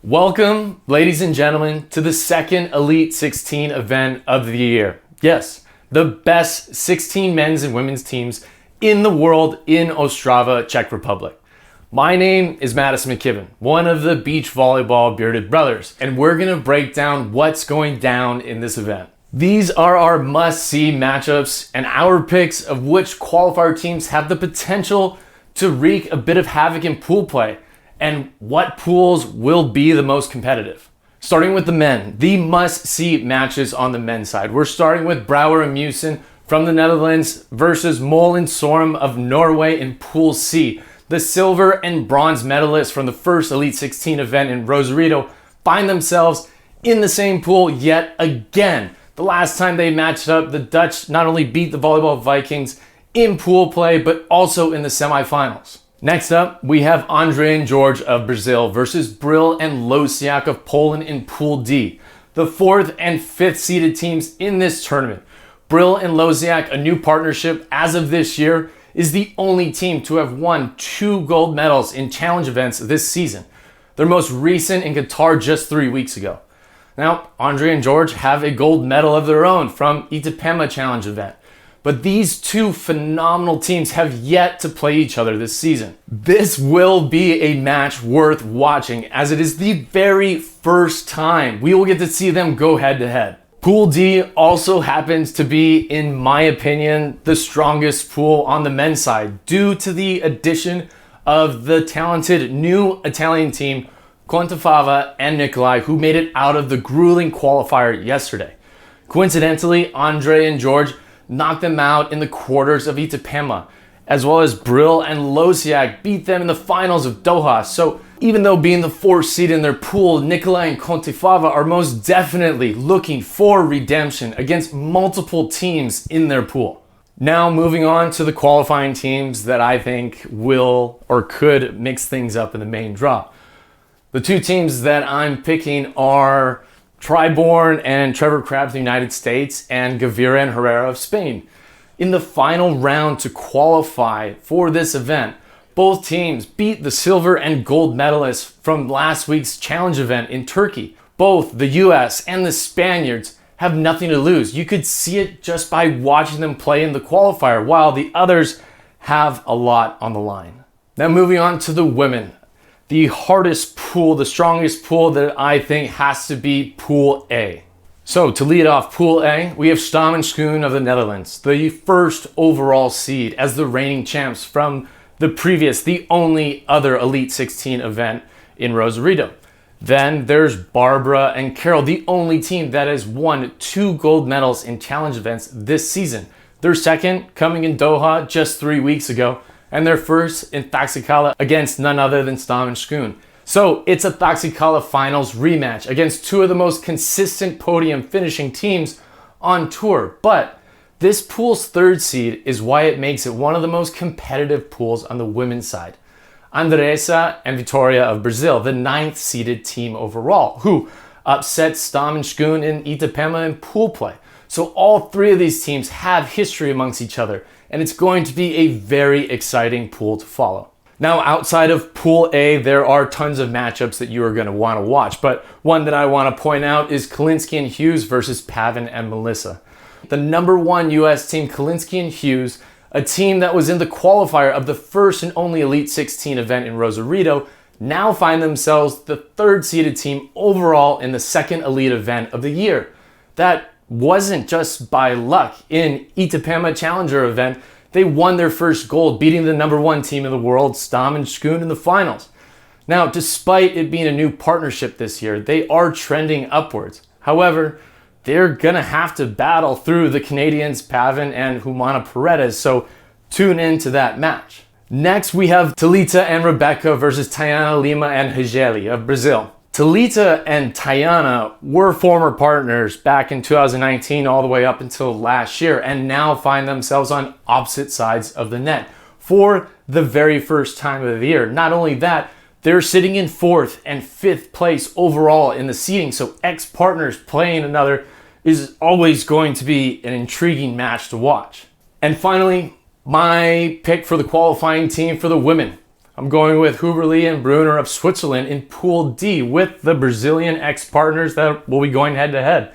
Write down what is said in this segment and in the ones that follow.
Welcome, ladies and gentlemen, to the second Elite 16 event of the year. Yes, the best 16 men's and women's teams in the world in Ostrava, Czech Republic. My name is Maddison McKibbin, one of the beach volleyball bearded brothers, and we're gonna break down what's going down in this event. These are our must-see matchups and our picks of which qualifier teams have the potential to wreak a bit of havoc in pool play, and what pools will be the most competitive. Starting with the men, the must-see matches on the men's side. We're starting with Brouwer and Mewson from the Netherlands versus Mol and Sorum of Norway in Pool C. The silver and bronze medalists from the first Elite 16 event in Rosarito find themselves in the same pool yet again. The last time they matched up, the Dutch not only beat the Volleyball Vikings in pool play, but also in the semifinals. Next up, we have Andre and George of Brazil versus Brill and Losiak of Poland in Pool D. The fourth and fifth seeded teams in this tournament. Brill and Losiak, a new partnership as of this year, is the only team to have won 2 gold medals in challenge events this season. Their most recent in Qatar just 3 weeks ago. Now, Andre and George have a gold medal of their own from Itapema challenge event. But these two phenomenal teams have yet to play each other this season. This will be a match worth watching as it is the very first time we will get to see them go head to head. Pool D also happens to be, in my opinion, the strongest pool on the men's side due to the addition of the talented new Italian team Contefava and Nicolai, who made it out of the grueling qualifier yesterday. Coincidentally, Andre and George knocked them out in the quarters of Itapema, as well as Brill and Losiak beat them in the finals of Doha. So even though being the 4th seed in their pool, Nicolai and Contefava are most definitely looking for redemption against multiple teams in their pool. Now moving on to the qualifying teams that I think will or could mix things up in the main draw. The two teams that I'm picking are Triborn and Trevor Crabb of the United States and Gavira and Herrera of Spain. In the final round to qualify for this event, both teams beat the silver and gold medalists from last week's challenge event in Turkey. Both the US and the Spaniards have nothing to lose. You could see it just by watching them play in the qualifier, while the others have a lot on the line. Now moving on to the women. The hardest pool, the strongest pool that I think has to be Pool A. So to lead off Pool A, we have Stam and Schoen of the Netherlands, the first overall seed as the reigning champs from the only other Elite 16 event in Rosarito. Then there's Barbara and Carol, the only team that has won 2 gold medals in challenge events this season. Their second coming in Doha just 3 weeks ago, and their first in Thaxikala against none other than Stam and Schoen. So it's a Thaxikala finals rematch against 2 of the most consistent podium finishing teams on tour. But this pool's 3rd seed is why it makes it one of the most competitive pools on the women's side. Andressa and Vitória of Brazil, the 9th seeded team overall, who upset Stam and Schoen in Itapema in pool play. So all 3 of these teams have history amongst each other, and it's going to be a very exciting pool to follow. Now, outside of Pool A, there are tons of matchups that you are going to want to watch, but one that I want to point out is Kalinski and Hughes versus Pavin and Melissa. The number 1 US team, Kalinski and Hughes, a team that was in the qualifier of the first and only Elite 16 event in Rosarito, now find themselves the 3rd seeded team overall in the second Elite event of the year. That wasn't just by luck. In Itapema Challenger event, they won their first gold, beating the number 1 team in the world, Stam and Schoen, in the finals. Now, despite it being a new partnership this year, they are trending upwards. However, they're gonna have to battle through the Canadians, Pavin and Humana Paredes, so tune into that match. Next, we have Talita and Rebecca versus Tayana Lima and Hegeli of Brazil. Talita and Tayana were former partners back in 2019 all the way up until last year, and now find themselves on opposite sides of the net for the very first time of the year. Not only that, they're sitting in 4th and 5th place overall in the seeding, so ex-partners playing another is always going to be an intriguing match to watch. And finally, my pick for the qualifying team for the women. I'm going with Huberli and Brunner of Switzerland in Pool D with the Brazilian ex-partners that will be going head-to-head.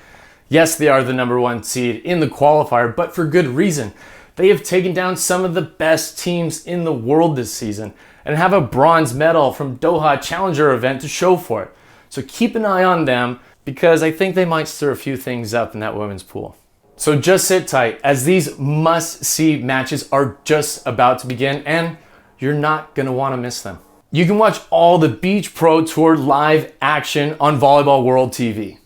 Yes, they are the number 1 seed in the qualifier, but for good reason. They have taken down some of the best teams in the world this season and have a bronze medal from Doha Challenger event to show for it. So keep an eye on them because I think they might stir a few things up in that women's pool. So just sit tight as these must-see matches are just about to begin and you're not going to want to miss them. You can watch all the Beach Pro Tour live action on Volleyball World TV.